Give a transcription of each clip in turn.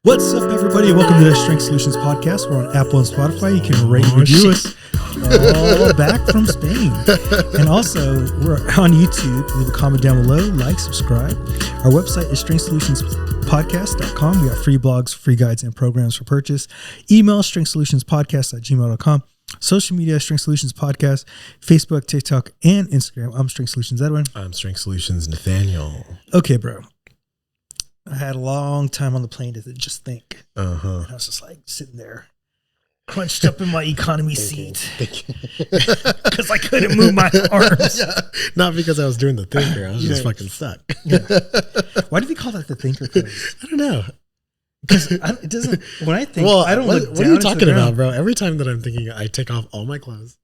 What's up, everybody? Welcome to the Strength Solutions Podcast. We're on Apple and Spotify. You can rate and review us. All back from Spain. And also, we're on YouTube. Leave a comment down below. Like, subscribe. Our website is strengthsolutionspodcast.com. We got free blogs, free guides, and programs for purchase. Email strengthsolutionspodcast@gmail.com. Social media, Strength Solutions Podcast, Facebook, TikTok, and Instagram. I'm Strength Solutions Edwin. I'm Strength Solutions Nathaniel. Okay, bro. I had a long time on the plane to just think. And I was just like sitting there, crunched up in my economy seat because I couldn't move my arms. Yeah. Not because I was doing the thinker. I was just fucking stuck. Yeah. Why do they call that the thinker pose? I don't know. Because it doesn't, when I think, Well, I don't look down. What are you talking about, bro? Every time that I'm thinking, I take off all my clothes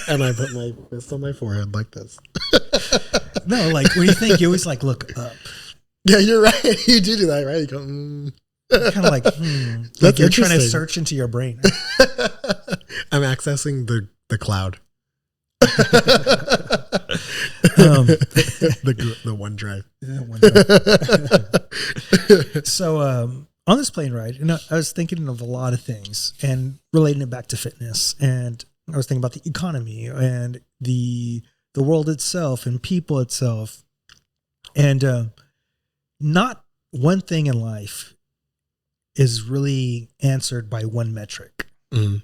and I put my fist on my forehead like this. No, like when you think, you always like look up. Yeah, you're right. You do that, right? You go, Kind of like, That's you're trying to search into your brain. I'm accessing the cloud. The OneDrive. So on this plane ride, I was thinking of a lot of things and relating it back to fitness. And I was thinking about the economy and the world itself and people itself. And not one thing in life is really answered by one metric. Mm.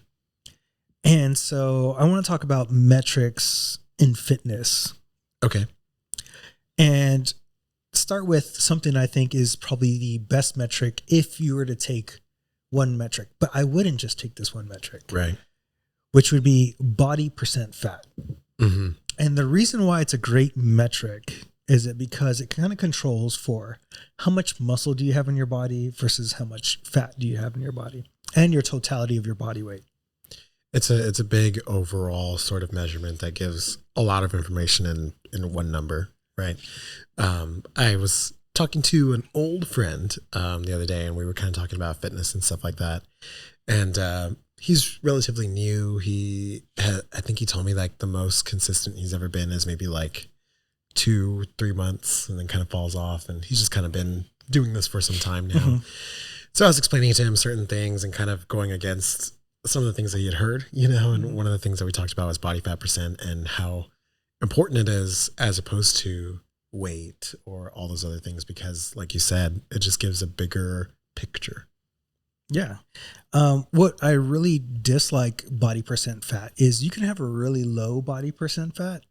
And so I want to talk about metrics in fitness. Okay. And start with something I think is probably the best metric if you were to take one metric. But I wouldn't just take this one metric. Right. Which would be body percent fat. Mm-hmm. And the reason why it's a great metric is it because it kind of controls for how much muscle do you have in your body versus how much fat do you have in your body and your totality of your body weight. It's a big overall sort of measurement that gives a lot of information in one number, right? I was talking to an old friend the other day, and we were kind of talking about fitness and stuff like that. And he's relatively new. I think he told me like the most consistent he's ever been is maybe like 2-3 months, and then kind of falls off. And he's just kind of been doing this for some time now. Mm-hmm. So I was explaining to him certain things and kind of going against some of the things that he had heard, and one of the things that we talked about was body fat percent and how important it is as opposed to weight or all those other things, because like you said, it just gives a bigger picture. Yeah. What I really dislike body percent fat is you can have a really low body percent fat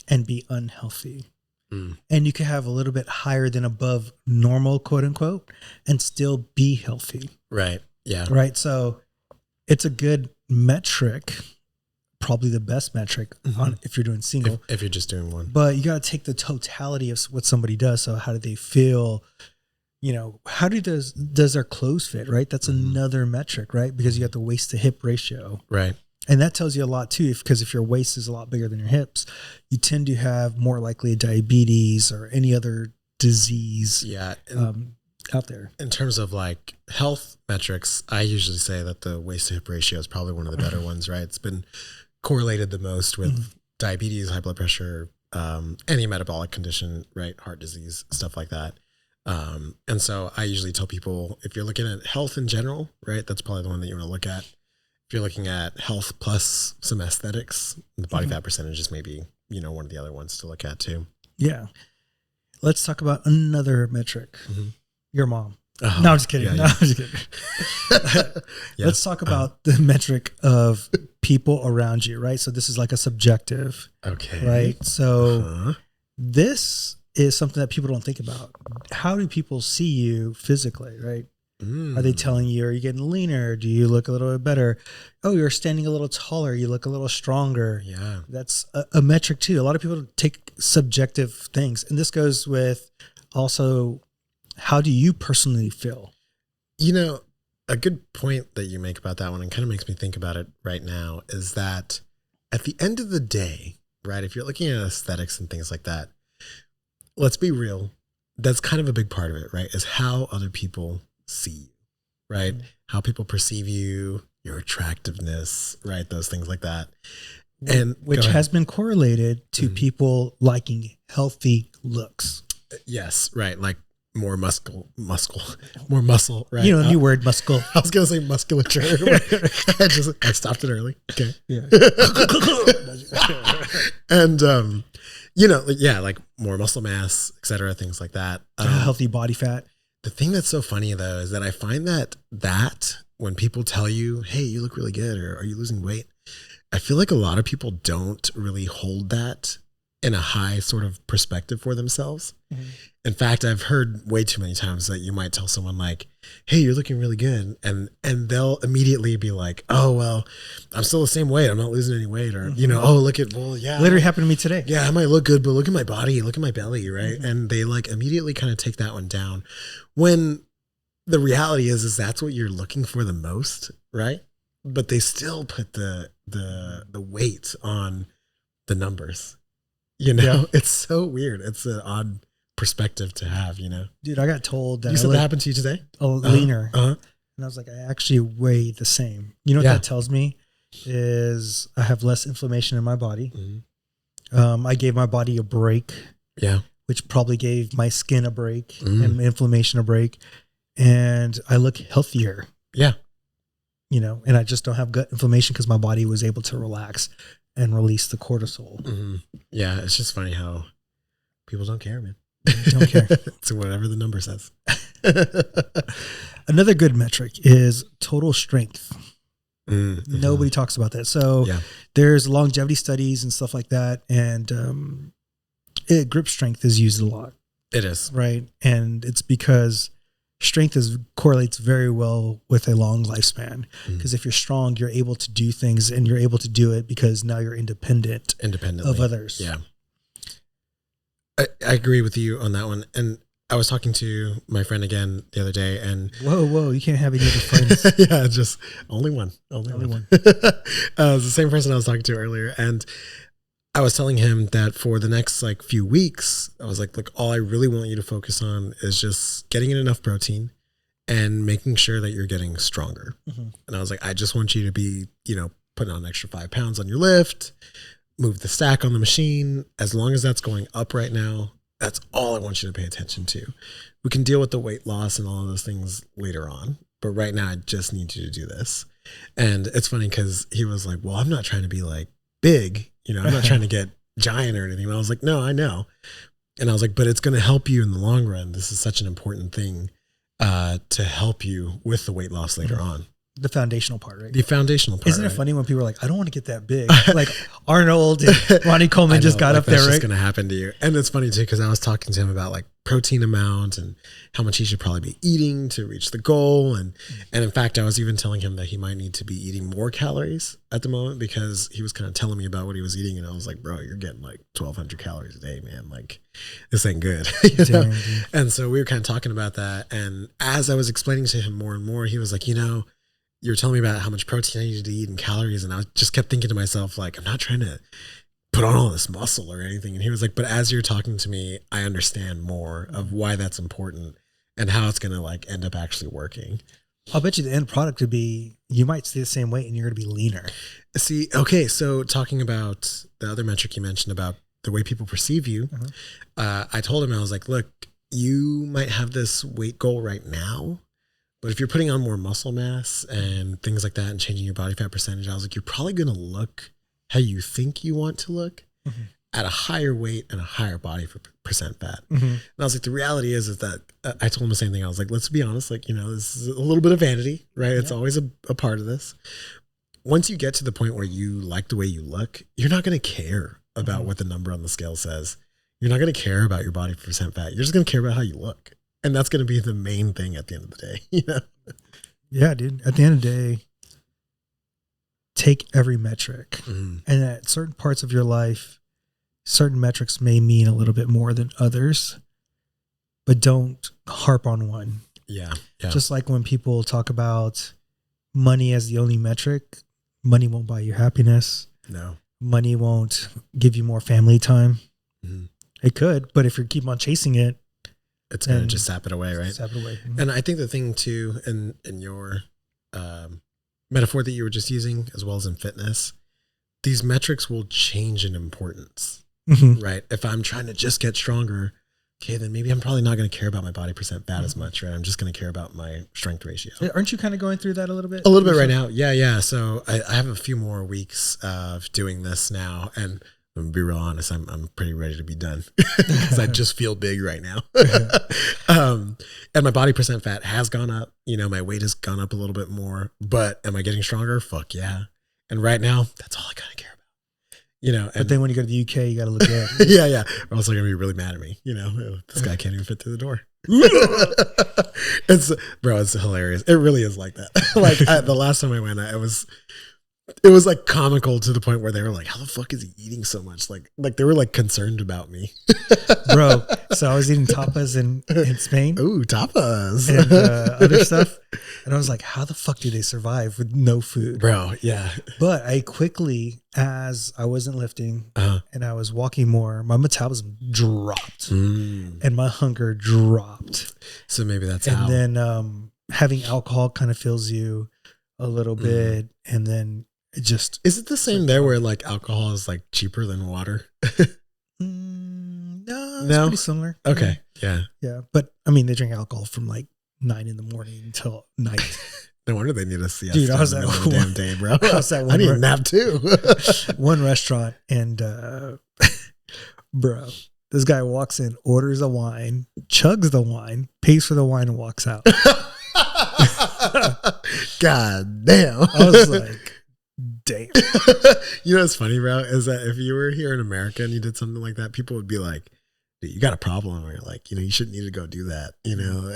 and be unhealthy. And you can have a little bit higher than above normal, quote unquote, and still be healthy. Right. Yeah. Right. So it's a good metric, probably the best metric on if you're doing single. If you're just doing one. But you got to take the totality of what somebody does. So how do they feel? How does their clothes fit? Right. That's another metric, right? Because you got the waist to hip ratio. Right. And that tells you a lot too, because if your waist is a lot bigger than your hips, you tend to have more likely diabetes or any other disease. Yeah. Out there. In terms of like health metrics, I usually say that the waist to hip ratio is probably one of the better ones, right? It's been correlated the most with diabetes, high blood pressure, any metabolic condition, right? Heart disease, stuff like that. And so I usually tell people, if you're looking at health in general, right, that's probably the one that you want to look at. If you're looking at health plus some aesthetics, the body fat percentage is maybe, one of the other ones to look at too. Yeah. Let's talk about another metric. Your mom. Oh, no, I'm just kidding. Yeah, I'm just kidding. Let's talk about the metric of people around you, right? So this is like a subjective. Okay. Right. So this is something that people don't think about. How do people see you physically, right? Are they telling you, are you getting leaner? Do you look a little bit better? Oh, you're standing a little taller. You look a little stronger. Yeah. That's a metric too. A lot of people take subjective things. And this goes with also, how do you personally feel? A good point that you make about that one, and kind of makes me think about it right now, is that at the end of the day, right, if you're looking at aesthetics and things like that, let's be real, that's kind of a big part of it, right, is how other people see you, right? How people perceive you, your attractiveness, right? Those things like that. And which has been correlated to people liking healthy looks. Yes, right. Like more more muscle, right? You know, new word, muscle. I was going to say musculature. I stopped it early. Okay. Yeah. And, you know, yeah, like more muscle mass, et cetera, things like that. Healthy body fat. The thing that's so funny though, is that I find that when people tell you, hey, you look really good, or are you losing weight? I feel like a lot of people don't really hold that in a high sort of perspective for themselves. Mm-hmm. In fact, I've heard way too many times that you might tell someone like, hey, you're looking really good. And they'll immediately be like, oh, well, I'm still the same weight. I'm not losing any weight. Or, you know, oh, yeah. Literally happened to me today. Yeah, I might look good, but look at my body, look at my belly, right? Mm-hmm. And they like immediately kind of take that one down. When the reality is that's what you're looking for the most, right? But they still put the weight on the numbers. You know, yeah. It's so weird. It's an odd perspective to have, you know. Dude, I got told that. You said that happened to you today? Leaner. And I was like, I actually weigh the same. You know what that tells me is I have less inflammation in my body. Mm-hmm. I gave my body a break. Yeah. Which probably gave my skin a break and inflammation a break. And I look healthier. Yeah. You know, and I just don't have gut inflammation because my body was able to relax and release the cortisol. Mm-hmm. Yeah, it's just funny how people don't care, man. Don't care. It's whatever the number says. Another good metric is total strength. Mm-hmm. Nobody talks about that. So there's longevity studies and stuff like that. And grip strength is used a lot. It is. Right. And it's because strength correlates very well with a long lifespan. Because if you're strong, you're able to do things and you're able to do it because now you're independently of others. Yeah. I agree with you on that one. And I was talking to my friend again the other day and whoa, you can't have any other friends. Yeah, just only one. Only one. It was the same person I was talking to earlier. And I was telling him that for the next like few weeks, I was like, look, all I really want you to focus on is just getting in enough protein and making sure that you're getting stronger. Mm-hmm. And I was like, I just want you to be, you know, putting on an extra 5 pounds on your lift, move the stack on the machine. As long as that's going up right now, that's all I want you to pay attention to. We can deal with the weight loss and all of those things later on. But right now, I just need you to do this. And it's funny because he was like, well, I'm not trying to be like big. You know, I'm not trying to get giant or anything. And I was like, no, I know. And I was like, but it's going to help you in the long run. This is such an important thing to help you with the weight loss later on. The foundational part, right? The foundational part. Isn't it funny when people are like, I don't want to get that big? Like Arnold and Ronnie Coleman just got up there, right? That's going to happen to you. And it's funny too, because I was talking to him about like protein amount and how much he should probably be eating to reach the goal. And in fact, I was even telling him that he might need to be eating more calories at the moment because he was kind of telling me about what he was eating. And I was like, bro, you're getting like 1,200 calories a day, man. Like this ain't good. Damn, and so we were kind of talking about that. And as I was explaining to him more and more, he was like, you know, you were telling me about how much protein I needed to eat and calories. And I just kept thinking to myself, like, I'm not trying to put on all this muscle or anything. And he was like, but as you're talking to me, I understand more of why that's important and how it's going to like end up actually working. I'll bet you the end product would be, you might stay the same weight and you're going to be leaner. See, okay. So talking about the other metric you mentioned about the way people perceive you, I told him, I was like, look, you might have this weight goal right now, but if you're putting on more muscle mass and things like that and changing your body fat percentage, I was like, you're probably going to look how you think you want to look at a higher weight and a higher body percent fat. And I was like, the reality is that I told him the same thing. I was like, let's be honest. Like, you know, this is a little bit of vanity, right? It's always a part of this. Once you get to the point where you like the way you look, you're not going to care about what the number on the scale says. You're not going to care about your body percent fat. You're just going to care about how you look. And that's going to be the main thing at the end of the day. You know? Yeah, dude. At the end of the day, take every metric. And at certain parts of your life, certain metrics may mean a little bit more than others, but don't harp on one. Yeah. Just like when people talk about money as the only metric, money won't buy you happiness. No. Money won't give you more family time. It could, but if you keep on chasing it, it's going to just sap it away, right? Sap it away. And I think the thing too, in your metaphor that you were just using, as well as in fitness, these metrics will change in importance, right? If I'm trying to just get stronger, okay, then maybe I'm probably not going to care about my body percent fat as much, right? I'm just going to care about my strength ratio. Aren't you kind of going through that a little bit? A little bit right now. Yeah. So I have a few more weeks of doing this now, and I'm gonna be real honest, I'm pretty ready to be done because I just feel big right now. And my body percent fat has gone up. You know, my weight has gone up a little bit more, but am I getting stronger? Fuck yeah. And right now, that's all I kind of care about. You know, but then when you go to the UK, you got to look good. yeah. Or else they're going to be really mad at me. You know, this guy can't even fit through the door. It's hilarious. It really is like that. Like the last time I went, it was like comical to the point where they were like, how the fuck is he eating so much? Like they were like concerned about me. Bro, so I was eating tapas in Spain. Ooh, tapas. And other stuff. And I was like, how the fuck do they survive with no food? Bro, yeah. But I quickly, as I wasn't lifting and I was walking more, my metabolism dropped and my hunger dropped. So maybe that's and how. And then having alcohol kind of fills you a little bit. And then it just... Is it the same there where like alcohol is like cheaper than water? No, it's pretty similar. Okay. Yeah. Yeah. But I mean, they drink alcohol from like 9 a.m. until night. No wonder they need a siesta. Dude, I was at one damn day, bro. I need a nap too. One restaurant and bro, this guy walks in, orders a wine, chugs the wine, pays for the wine, and walks out. God damn. I was like, damn. You know what's funny, bro? Is that if you were here in America and you did something like that, people would be like, dude, you got a problem. Or you're like, you know, you shouldn't need to go do that. You know,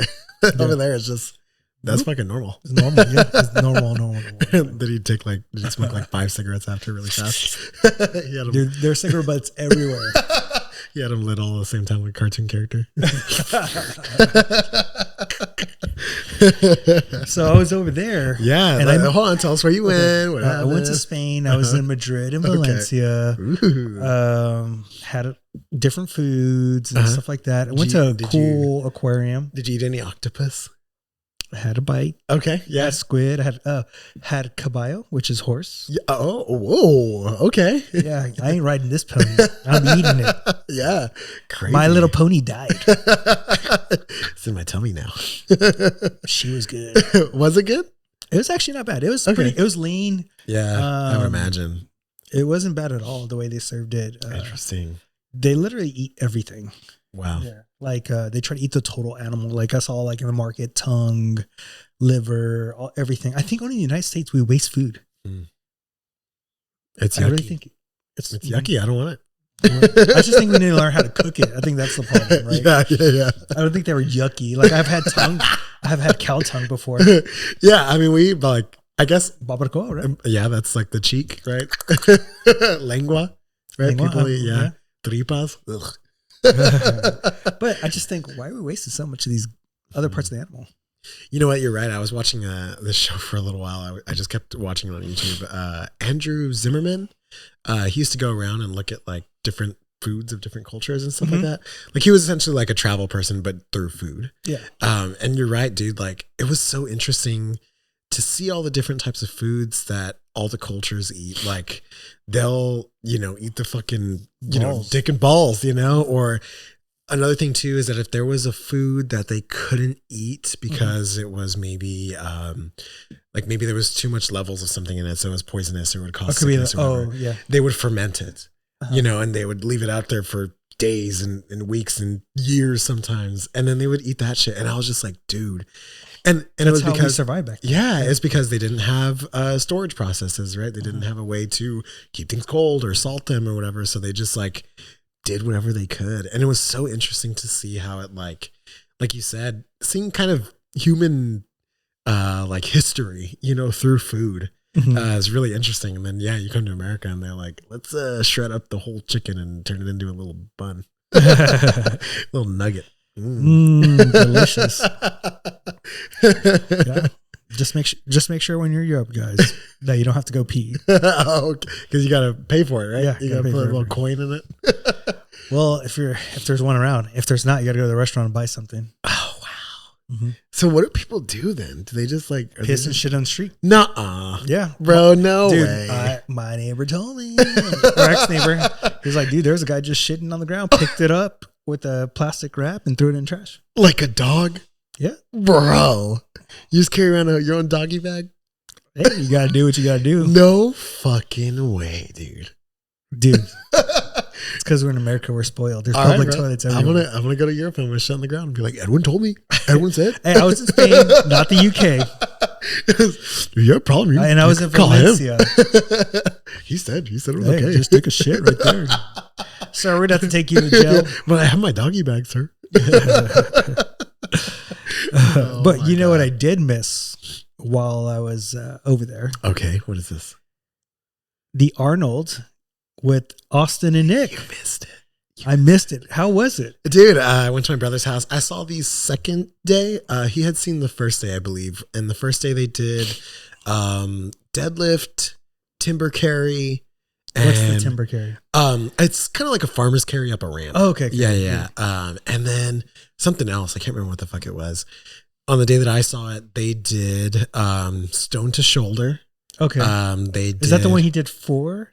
over there, it's just, that's fucking normal. It's normal. Yeah. It's normal. Did he smoke like 5 cigarettes after really fast? Dude, there's cigarette butts everywhere. He had them lit all at the same time like a cartoon character. So I was over there. Yeah. And hold on, tell us where you went. I went to Spain. I was in Madrid and Valencia. Had different foods and stuff like that. I went to a cool aquarium. Did you eat any octopus? I had a bite. Okay. Yeah. I had squid. I had caballo, which is horse. Yeah. Oh, whoa. Okay. Yeah. I ain't riding this pony. I'm eating it. Yeah. Crazy. My little pony died. It's in my tummy now. She was good. Was it good? It was actually not bad. It was it was lean. Yeah. I would imagine. It wasn't bad at all the way they served it. Interesting. They literally eat everything. Wow. Yeah. Like they try to eat the total animal. Like I saw like in the market, tongue, liver, everything. I think only in the United States we waste food. It's yucky. I really think it's yucky. I don't want it. I just think we need to learn how to cook it. I think that's the problem, right? Yeah. I don't think they were yucky. Like I've had tongue. I have had cow tongue before. Yeah. I mean, we eat like, I guess. Barbacoa, right? Yeah. That's like the cheek, right? Lengua, right? Lengua, people eat, yeah. Tripas. Ugh. But I just think, why are we wasting so much of these other parts of the animal? You know what? You're right. I was watching this show for a little while. I just kept watching it on YouTube. Andrew Zimmerman, he used to go around and look at like different foods of different cultures and stuff like that. Like he was essentially like a travel person, but through food. Yeah. And you're right, dude. Like it was so interesting to see all the different types of foods that all the cultures eat. Like they'll, eat the fucking, dick and balls, or another thing too, is that if there was a food that they couldn't eat because it was maybe, like maybe there was too much levels of something in it. So it was poisonous or it would cause sickness or whatever. They would ferment it, and they would leave it out there for days and weeks and years sometimes. And then they would eat that shit. And I was just like, dude. And it was because we survived back then. Yeah, it's because they didn't have storage processes, right? They didn't have a way to keep things cold or salt them or whatever. So they just like did whatever they could. And it was so interesting to see how it like you said, seeing kind of human like history, through food. It's really interesting. And then you come to America and they're like, let's shred up the whole chicken and turn it into a little bun, little nugget. Delicious. Yeah. Just make sure when you're Europe, guys, that you don't have to go pee. Because you got to pay for it, right? Yeah, you got to put a little coin in it. Well, if there's one around. If there's not, you got to go to the restaurant and buy something. Oh wow! So what do people do then? Do they just like piss and shit on the street? Nuh-uh. Yeah, bro, no dude, way. My neighbor told me. Our ex neighbor, he was like, dude, there's a guy just shitting on the ground. Picked it up, with a plastic wrap and threw it in the trash. Like a dog? Yeah. Bro. You just carry around your own doggy bag? Hey, you got to do what you got to do. No fucking way, dude. Dude. It's because we're in America. We're spoiled. There's public toilets everywhere. I'm gonna go to Europe and I'm gonna shut on the ground and be like, Edwin told me. Edwin said. Hey, I was in Spain, not the UK. You have a problem. And I was in Valencia. He said it was Hey, okay. just take a shit right there. Sir, we're going to have to take you to jail. But I have my doggy bag, sir. But you know what I did miss while I was over there? Okay, what is this? The Arnold with Austin and Nick. You missed it. I missed it. How was it? Dude, I went to my brother's house. I saw the second day. He had seen the first day, I believe. And the first day they did deadlift, timber carry. What's the timber carry? It's kind of like a farmer's carry up a ramp. Oh, okay. Yeah. And then something else. I can't remember what the fuck it was. On the day that I saw it, they did stone to shoulder. Okay. Is that the one he did 4?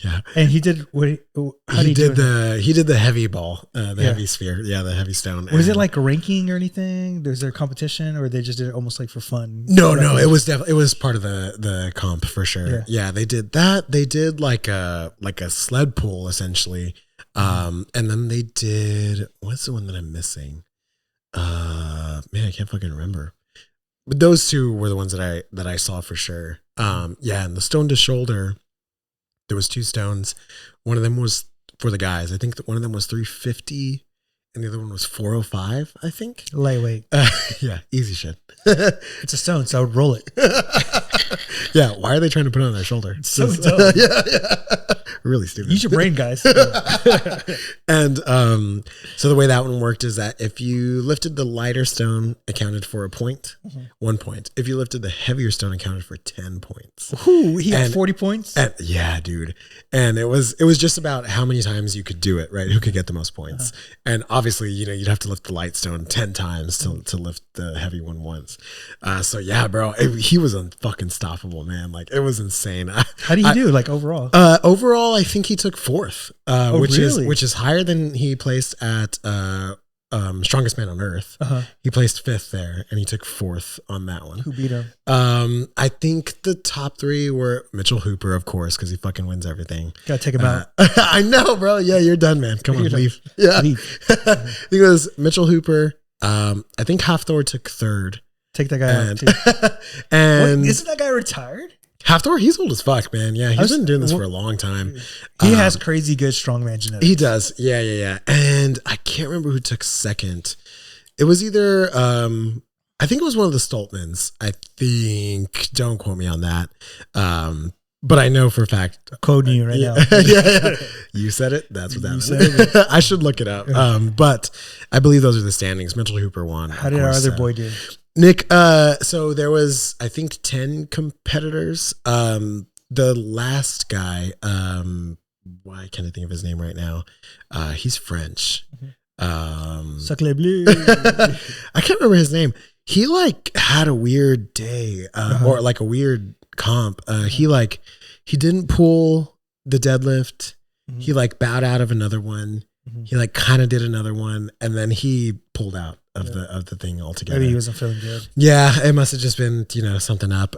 Yeah. And he did what? He did the heavy ball, heavy sphere. Yeah, the heavy stone. Was it like a ranking or anything? Was there a competition, or they just did it almost like for fun? No, it was definitely part of the comp for sure. Yeah, they did that. They did like a sled pull essentially, and then they did, what's the one that I'm missing? Man, I can't fucking remember. But those two were the ones that I saw for sure. Yeah, and the stone to shoulder. There was 2 stones. One of them was for the guys. I think that one of them was 350 and the other one was 405, I think. Lightweight. Yeah, easy shit. It's a stone, so I would roll it. Yeah, why are they trying to put it on their shoulder? It's so dumb. Yeah. Really stupid. Use your brain, guys. And so the way that one worked is that if you lifted the lighter stone, accounted for a point, 1 point. If you lifted the heavier stone, accounted for 10 points. Ooh, he had 40 points? Yeah, dude. And it was just about how many times you could do it, right? Who could get the most points. And obviously, you'd have to lift the light stone 10 times to lift the heavy one once. So yeah, bro, he was fucking stoppable, man. Like, it was insane. How do you do, like, overall? Overall, I think he took 4th, which is higher than he placed at Strongest Man on Earth. He placed 5th there, and he took 4th on that one. Who beat him? I think the top 3 were Mitchell Hooper, of course, because he fucking wins everything. Gotta take him out. I know, bro. Yeah, you're done, man. Come on, leave. Yeah, leave. I think it was Mitchell Hooper. I think Hafthor took 3rd. Take that guy out too. And isn't that guy retired? Hafthor, he's old as fuck, man. Yeah, he's been doing this for a long time. He has crazy good strongman genetics. He does. Yeah. And I can't remember who took 2nd. It was either, I think it was one of the Stoltmans. I think. Don't quote me on that. But I know for a fact. Coding you right now. Yeah. You said it. That's what that meant. I should look it up. But I believe those are the standings. Mitchell Hooper won. How did our other boy do? Nick, so there was, I think, 10 competitors. The last guy, why can't I think of his name right now? He's French. Sacre bleu. I can't remember his name. He had a weird day, or like a weird comp. He didn't pull the deadlift. He bowed out of another one. He kind of did another one, and then he pulled out of the thing altogether. Maybe he wasn't feeling good. Yeah, it must have just been something up.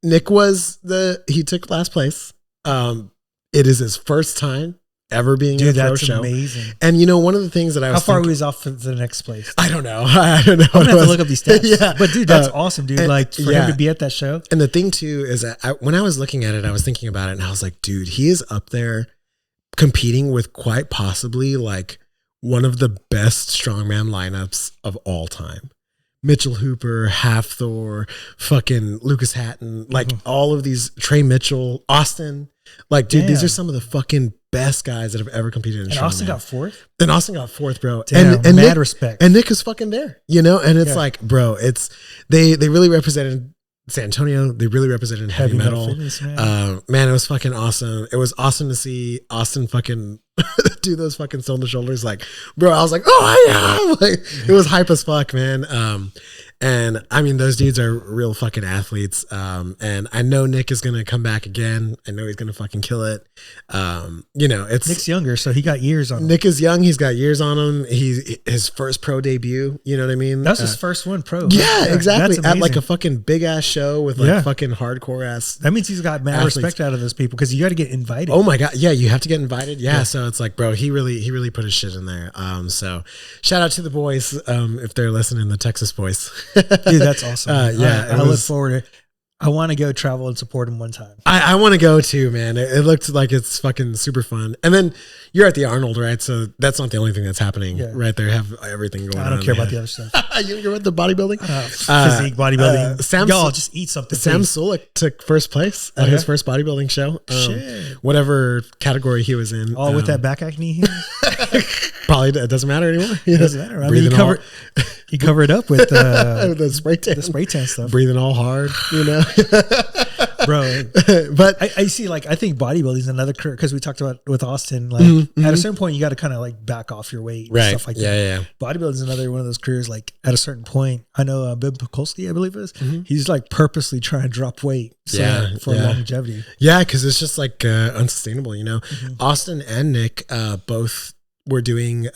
Nick he took last place. It is his first time ever being in a pro show. Amazing. And one of the things that I was how far was off for the next place? I don't know. I'm gonna have to look up these stats. Yeah, but dude, that's awesome, dude. For him to be at that show. And the thing too is that when I was looking at it, I was thinking about it, and I was like, dude, he is up there competing with quite possibly one of the best strongman lineups of all time. Mitchell Hooper, Hafthor, fucking Lucas Hatton, all of these, Trey Mitchell, Austin. Dude, these are some of the fucking best guys that have ever competed in strongman. And Austin got 4th? And Austin got 4th, bro. Damn, and mad Nick, respect. And Nick is fucking there, and it's bro, they really represented San Antonio. They really represented heavy metal. Fitness, man. Man, it was fucking awesome. It was awesome to see Austin fucking do those fucking stone to shoulders. Bro, I was like, oh yeah, it was hype as fuck, man. And I mean, those dudes are real fucking athletes. And I know Nick is going to come back again. I know he's going to fucking kill it. It's Nick's younger, so he got years on him. Nick is young. He's got years on him. His first pro debut. You know what I mean? That's his first one pro. Yeah, exactly. That's At like a fucking big ass show with like fucking hardcore ass. That means he's got mad athletes. respect out of those people because you got to get invited. Oh my God. Yeah. You have to get invited. Yeah. So it's like, bro, he really put his shit in there. So shout out to the boys. If they're listening, the Texas boys. Dude, that's awesome. Yeah. I look forward to it. I want to go travel and support him one time. I want to go too, man. It looked like it's fucking super fun. And then you're at the Arnold, right? So that's not the only thing that's happening right there. Have everything going on. I don't care about the other stuff. You're at the bodybuilding? Physique, bodybuilding. Y'all just eat something. Sam Sulek took first place at his first bodybuilding show. Shit. Whatever category he was in. Oh, with that back acne here? Probably it doesn't matter anymore. It doesn't matter. I mean, he covered up with the spray tan. The spray tan stuff. Breathing all hard, Bro. But I see, like, I think bodybuilding is another career because we talked about with Austin, like at a certain point, you got to kind of like back off your weight and stuff like that. Yeah. Bodybuilding is another one of those careers, like at a certain point, I know Ben Pekulski, I believe it is, he's like purposely trying to drop weight for longevity. Yeah, because it's just like unsustainable, Austin and Nick both were doing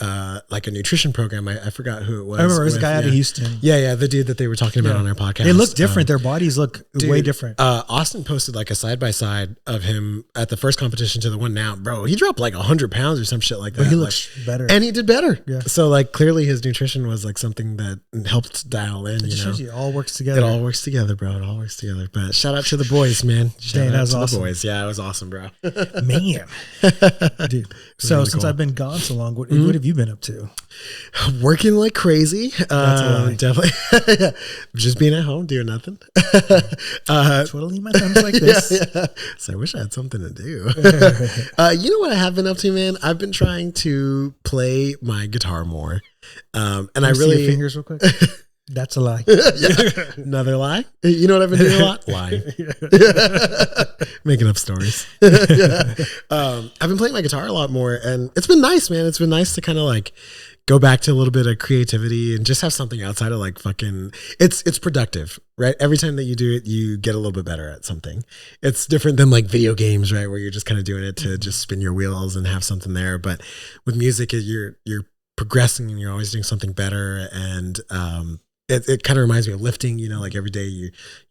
like a nutrition program. I forgot who it was. I remember it was a guy out of Houston. Yeah, the dude that they were talking about on our podcast. They look different. Their bodies look way different. Austin posted like a side-by-side of him at the first competition to the one now. Bro, he dropped like 100 pounds or some shit like that. But he looks better. And he did better. Yeah. So like clearly his nutrition was like something that helped dial in, It shows you it all works together. It all works together, bro. It all works together. But shout out to the boys, man. Shout out to awesome. the boys. Yeah, it was awesome, bro. Man. Dude. So really since cool. I've been gone so long, what have you been up to? Working like crazy. Definitely. Just being at home, doing nothing. Twiddling my thumbs like this. Yeah. So I wish I had something to do. You know what I have been up to, man? I've been trying to play my guitar more. And I really see your fingers real quick. That's a lie. Another lie. You know what I've been doing a lot? Lying. Making up stories. I've been playing my guitar a lot more, and it's been nice, man. It's been nice to kind of like go back to a little bit of creativity and just have something outside of like fucking. It's productive, right? Every time that you do it, you get a little bit better at something. It's different than like video games, right? Where you're just kind of doing it to just spin your wheels and have something there. But with music, you're progressing and you're always doing something better. And it kind of reminds me of lifting, like every day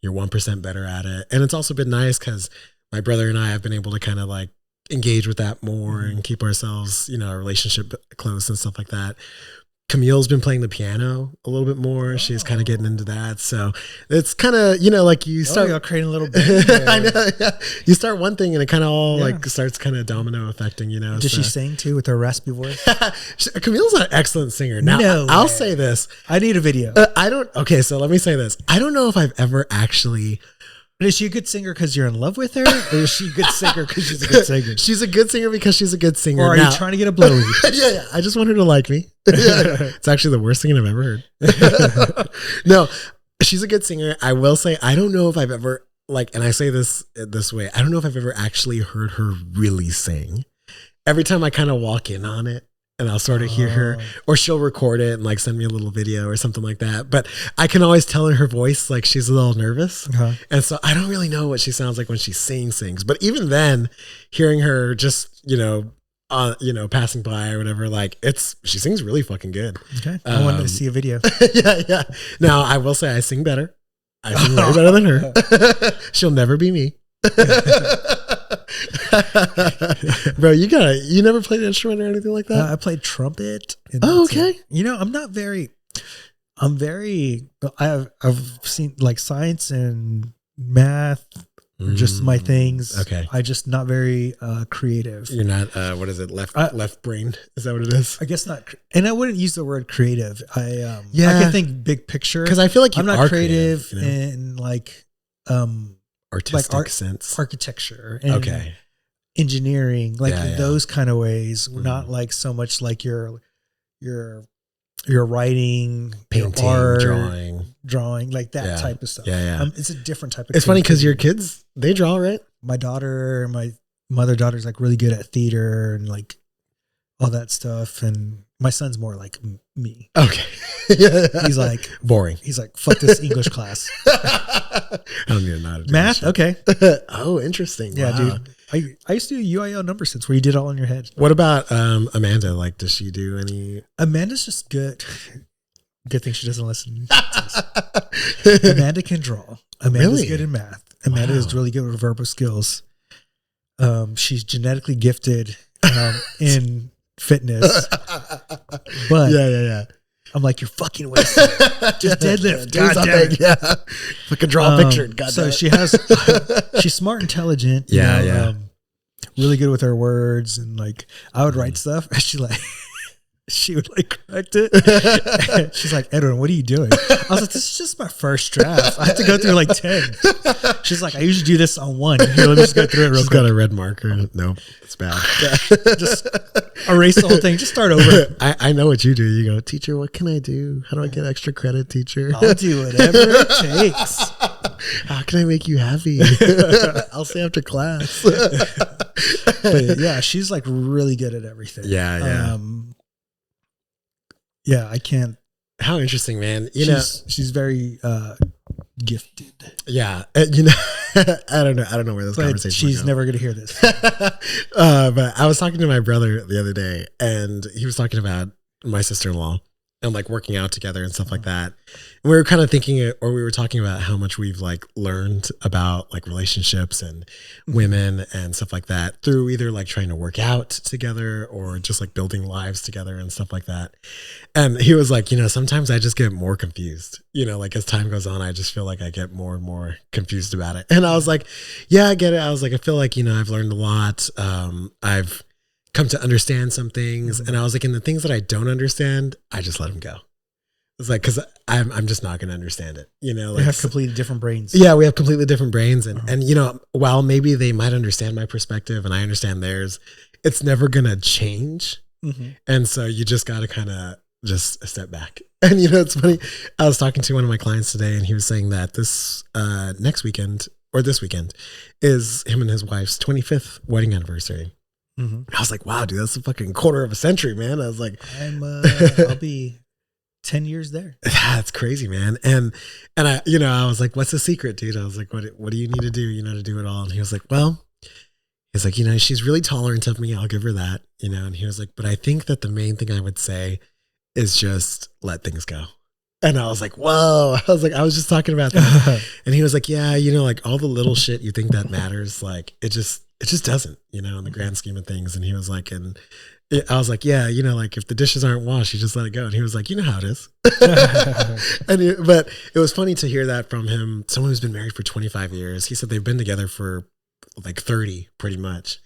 you're 1% better at it. And it's also been nice because my brother and I have been able to kind of like engage with that more and keep ourselves, our relationship close and stuff like that. Camille's been playing the piano a little bit more. She's kind of getting into that. So it's kind of, like you start you're creating a little bit. I know. Yeah. You start one thing and it kind of all like starts kind of domino affecting, Does she sing too with her raspy voice? Camille's an excellent singer. Now I'll say this. I need a video. Okay. So let me say this. I don't know if I've ever actually. Is she a good singer because you're in love with her? Or is she a good singer because she's a good singer? She's a good singer because she's a good singer. Or are you trying to get a blowy? Yeah. I just want her to like me. It's actually the worst thing I've ever heard. No, she's a good singer. I will say, I don't know if I've ever, and I say this way, I don't know if I've ever actually heard her really sing. Every time I kind of walk in on it, and I'll sort of hear her, or she'll record it and like send me a little video or something like that. But I can always tell in her voice, like she's a little nervous. And so I don't really know what she sounds like when she sings. But even then, hearing her just, passing by or whatever, she sings really fucking good. Okay. I wanted to see a video. Yeah. Now I will say I sing better. I sing way better than her. She'll never be me. Bro, you never played an instrument or anything like that? I played trumpet. Okay. I've seen like science and math are just my things. Okay. I just not very creative. You're not, what is it? Left brain? Is that what it is? I guess not. And I wouldn't use the word creative. I can think big picture. Because I feel like I'm not creative in artistic sense. Architecture and engineering, those kind of ways. Not like so much like your writing, painting, art, drawing, like that type of stuff. Yeah. It's a different type of. It's funny because your kids, they draw, right? My mother daughter's like really good at theater and like all that stuff, and my son's more like me. Okay. He's like, boring. He's like, fuck this English class. I don't need to know how to do Math? this Okay. shit. Oh, interesting. Yeah, Wow. dude. I used to do UIL number sense where you did it all in your head. What about Amanda? Like, does she do any? Amanda's just good. Good thing she doesn't listen to this. Amanda can draw. Amanda's Really? good in math. Amanda is really good with verbal skills. She's genetically gifted in fitness. But yeah. I'm like, you're fucking wasting. Just deadlift. Do God damn something. it. Yeah. I can draw a picture. God So damn it. she has, she's smart, intelligent. you know, really good with her words. And like, I would write stuff and she would like correct it. She's like, Edwin, what are you doing? I was like, this is just my first draft. I have to go through like 10. She's like, I usually do this on one. Here, let me just go through it real She's quick. got a red marker. No, it's bad. Just erase the whole thing. Just start over. I know what you do. You go, teacher, what can I do? How do I get extra credit, teacher? I'll do whatever it takes. How can I make you happy? I'll say after class. But yeah, she's like really good at everything. Yeah. Yeah, I can't. How interesting, man. She's very gifted. Yeah. You know, I don't know where this But conversation she's never going to hear this. But I was talking to my brother the other day, and he was talking about my sister-in-law and like working out together and stuff like that. And we were kind of thinking, or we were talking about how much we've like learned about like relationships and women and stuff like that through either like trying to work out together or just like building lives together and stuff like that. And he was like, sometimes I just get more confused, like as time goes on, I just feel like I get more and more confused about it. And I was like, yeah, I get it. I was like, I feel like, I've learned a lot. I've come to understand some things. And I was like, in the things that I don't understand, I just let them go. It's like, cause I'm just not going to understand it. We have completely different brains. Yeah. We have completely different brains. And while maybe they might understand my perspective and I understand theirs, it's never going to change. Mm-hmm. And so you just got to kind of just step back. And it's funny. I was talking to one of my clients today and he was saying that this this weekend is him and his wife's 25th wedding anniversary. Mm-hmm. I was like, wow, dude, that's a fucking quarter of a century, man. I was like, I'll be 10 years there. That's crazy, man. And I, I was like, what's the secret, dude? I was like, what do you need to do, to do it all? And he was like, well, he's like, she's really tolerant of me. I'll give her that, and he was like, but I think that the main thing I would say is just let things go. And I was like, whoa, I was just talking about that. And he was like, yeah, like all the little shit you think that matters, like it just doesn't, in the grand scheme of things. And he was like, I was like, yeah, like if the dishes aren't washed, you just let it go. And he was like, you know how it is. But it was funny to hear that from him. Someone who's been married for 25 years. He said they've been together for like 30 pretty much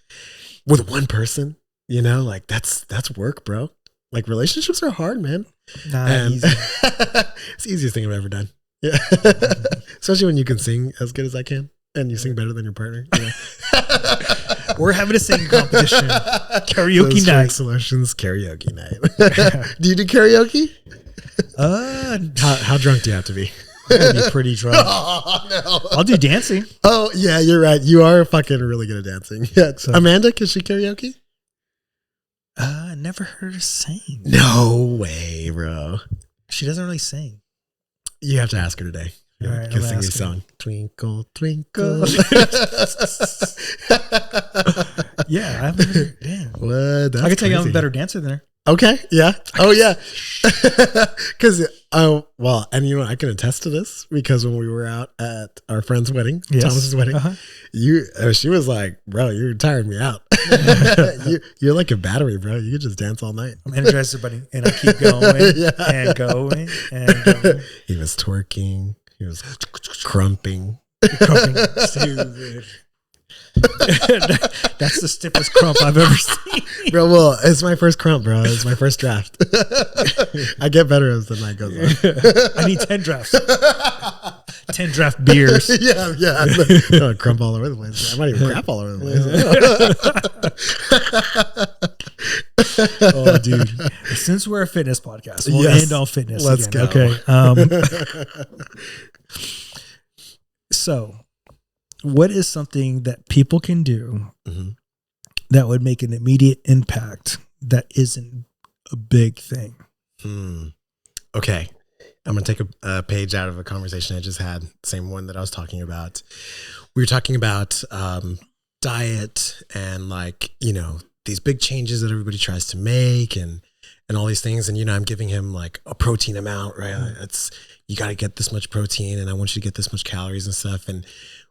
with one person, like that's work, bro. Like relationships are hard, man. Easy. It's the easiest thing I've ever done. Yeah. Especially when you can sing as good as I can and you sing better than your partner. Yeah. We're having a singing competition. Karaoke night. Solutions karaoke night. Do you do karaoke? How drunk do you have to be? I'm gonna be pretty drunk. Oh, no. I'll do dancing. Oh yeah, you're right. You are fucking really good at dancing. Yeah. So. Amanda, can she karaoke? Never heard her sing. No way, bro. She doesn't really sing. You have to ask her today. All right, can sing me a song. Twinkle, twinkle. Yeah, I haven't heard her. Damn. What? That's I can tell you I'm crazy. a better dancer than her. Okay. Yeah. Oh yeah. Because well, and I can attest to this because when we were out at our friend's wedding, Thomas's wedding, she was like, "Bro, you're tiring me out. You're like a battery, bro. You could just dance all night." I'm energizer bunny, and I keep going and going and going. He was twerking. He was crumping. Stupid. That's the stiffest crump I've ever seen, bro. Well, it's my first crump, bro. It's my first draft. I get better as the night goes on. I need 10 drafts. 10 draft beers. Yeah. I'm gonna crump all over the place. I might even crap all over the place. Oh, dude. Since we're a fitness podcast, we'll end on fitness. Let's again. go. Okay. So, what is something that people can do that would make an immediate impact that isn't a big thing? Okay. I'm going to take a page out of a conversation I just had, same one that I was talking about. We were talking about diet and like, these big changes that everybody tries to make and all these things. And, I'm giving him like a protein amount, right? You got to get this much protein and I want you to get this much calories and stuff. And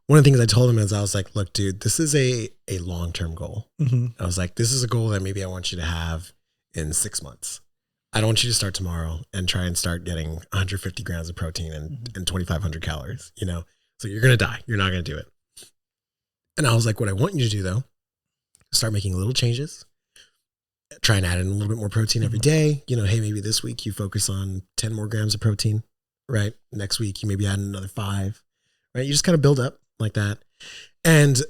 one of the things I told him is I was like, look, dude, this is a long-term goal. I was like, this is a goal that maybe I want you to have in 6 months. I don't want you to start tomorrow and try and start getting 150 grams of protein and 2,500 calories, so you're going to die. You're not going to do it. And I was like, what I want you to do though, start making little changes, try and add in a little bit more protein every day. Hey, maybe this week you focus on 10 more grams of protein, right? Next week you maybe add another 5, right? You just kind of build up like that. And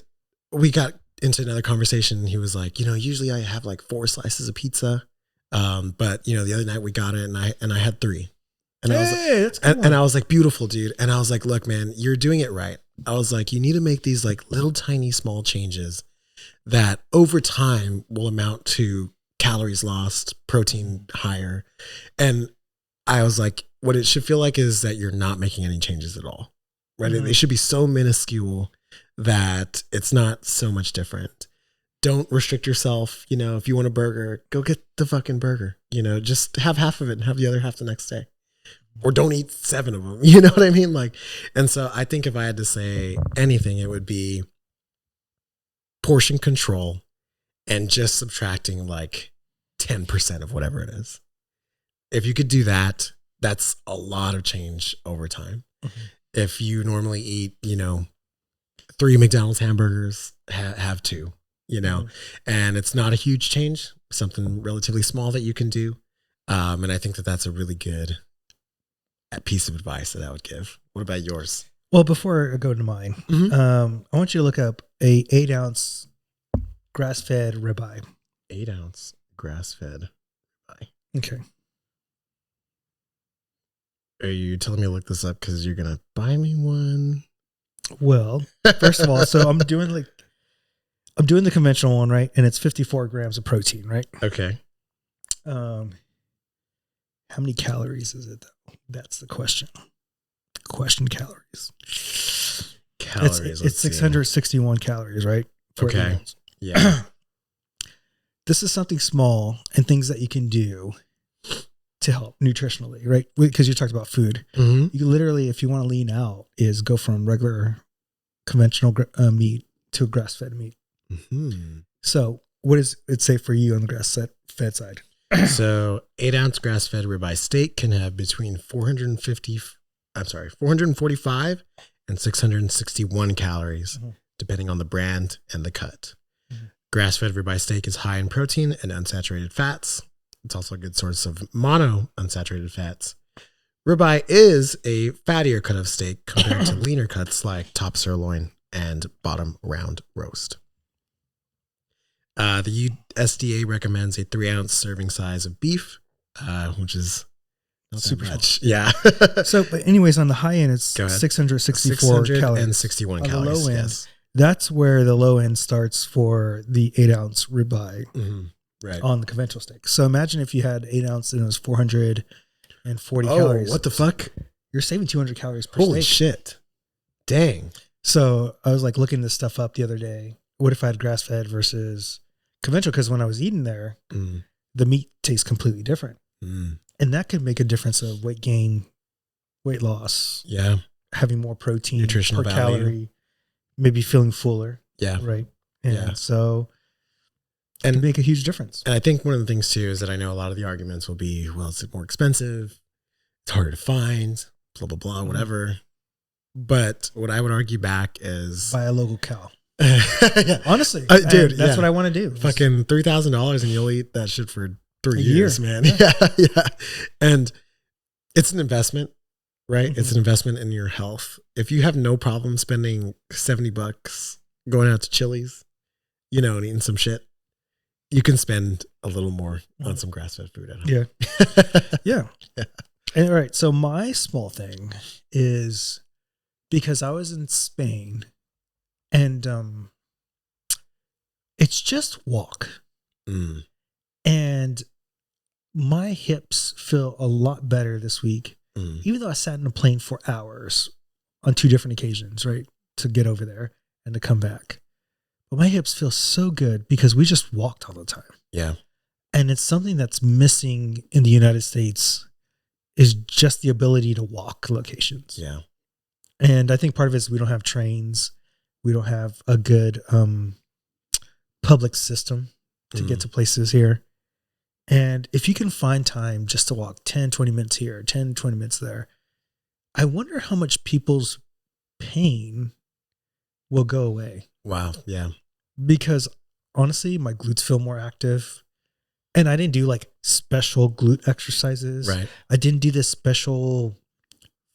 we got into another conversation. He was like, usually I have like 4 slices of pizza. But the other night we got it and I had 3 and I was like, beautiful, dude. And I was like, look, man, you're doing it right. I was like, you need to make these like little tiny small changes that over time will amount to calories lost, protein higher. And I was like, what it should feel like is that you're not making any changes at all, right? They should be so minuscule that it's not so much different. Don't restrict yourself. If you want a burger, go get the fucking burger. Just have half of it and have the other half the next day. Or don't eat 7 of them. You know what I mean? Like, and so I think if I had to say anything, it would be portion control and just subtracting like 10% of whatever it is. If you could do that, that's a lot of change over time. If you normally eat, 3 McDonald's hamburgers, have 2. And it's not a huge change, something relatively small that you can do. And I think that that's a really good piece of advice that I would give. What about yours? Well, before I go to mine, I want you to look up a 8-ounce grass-fed ribeye. 8-ounce grass-fed ribeye. Okay. Are you telling me to look this up because you're going to buy me one? Well, first of all, so I'm doing the conventional one, right? And it's 54 grams of protein, right? Okay. How many calories is it, though? That's the question. Calories. It's 661 calories, right? Okay. Yeah. This is something small and things that you can do to help nutritionally, right? Because you talked about food. You literally, if you want to lean out, is go from regular conventional meat to grass-fed meat. So what does it say for you on the grass-fed side? So 8-ounce grass-fed ribeye steak can have between 445 and 661 calories, depending on the brand and the cut. Grass-fed ribeye steak is high in protein and unsaturated fats. It's also a good source of monounsaturated fats. Ribeye is a fattier cut of steak compared to leaner cuts like top sirloin and bottom round roast. The USDA recommends a 3-ounce serving size of beef, which is not super much. Yeah. So, but anyways, on the high end, it's 664 calories. And 61 calories. On the low end, yes. That's where the low end starts for the 8-ounce ribeye on the conventional steak. So imagine if you had 8 ounce and it was 440 calories. What the fuck? You're saving 200 calories per Holy steak. shit. Dang. So I was like looking this stuff up the other day. What if I had grass fed versus conventional? Because when I was eating there, the meat tastes completely different. And that could make a difference of weight gain, weight loss. Yeah. Having more protein Nutritional per value. calorie, maybe feeling fuller. Yeah. Right. And Yeah. so it can make a huge difference. And I think one of the things too is that I know a lot of the arguments will be, well, it's more expensive, it's harder to find, blah, blah, blah, whatever. But what I would argue back is Buy a local cow. yeah. Honestly, dude, that's what I want to do. Fucking $3,000 and you'll eat that shit for 3 A years, year. man. Yeah. And it's an investment, right? It's an investment in your health. If you have no problem spending $70 going out to Chili's, and eating some shit, you can spend a little more on some grass-fed food at home. Yeah. And all right. So my small thing is because I was in Spain and it's just walk. And my hips feel a lot better this week, even though I sat in a plane for hours on 2 different occasions, right, to get over there and to come back. But my hips feel so good because we just walked all the time. Yeah. And it's something that's missing in the United States is just the ability to walk locations. Yeah. And I think part of it is we don't have trains. We don't have a good public system to get to places here. And if you can find time just to walk 10, 20 minutes here, 10, 20 minutes there, I wonder how much people's pain will go away. Wow. Yeah. Because honestly, my glutes feel more active. And I didn't do like special glute exercises. Right. I didn't do this special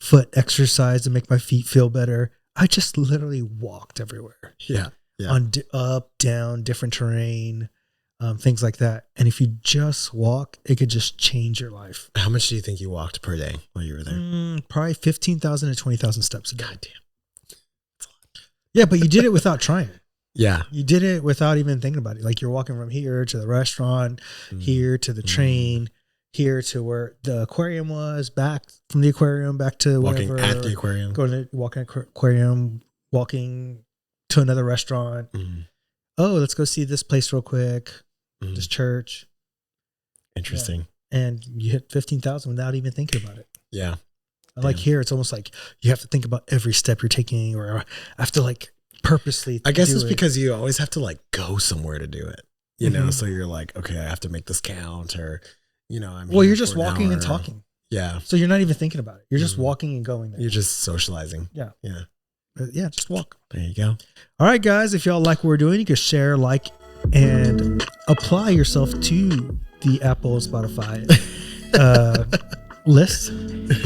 foot exercise to make my feet feel better. I just literally walked everywhere. Yeah. Yeah. On up, down, different terrain, things like that. And if you just walk, it could just change your life. How much do you think you walked per day while you were there? Probably 15,000 to 20,000 steps a day. God damn. Yeah, but you did it without trying. Yeah. You did it without even thinking about it. Like you're walking from here to the restaurant, here to the train, here to where the aquarium was, back from the aquarium, back to walking wherever. at the aquarium. Walking at the aquarium, walking to another restaurant. Oh, let's go see this place real quick. This church. Interesting. Yeah. And you hit 15,000 without even thinking about it. Yeah. Like here, it's almost like you have to think about every step you're taking, or I have to like purposely. I guess it's because you always have to like go somewhere to do it, you know? So you're like, okay, I have to make this count, or, you know, you're just walking and talking. Yeah. So you're not even thinking about it. You're just walking and going there. You're just socializing. Yeah. Yeah. Yeah. Just walk. There you go. All right, guys. If y'all like what we're doing, you can share, like, and apply yourself to the Apple and Spotify list.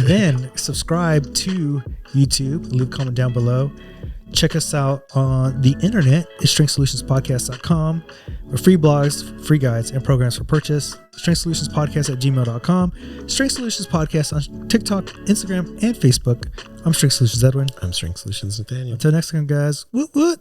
Then subscribe to YouTube. Leave a comment down below. Check us out on the internet at strengthsolutionspodcast.com for free blogs, free guides, and programs for purchase. strengthsolutionspodcast@gmail.com. Strength Solutions Podcast on TikTok, Instagram, and Facebook. I'm Strength Solutions Edwin. I'm Strength Solutions Nathaniel. Until next time, guys. Woot woot.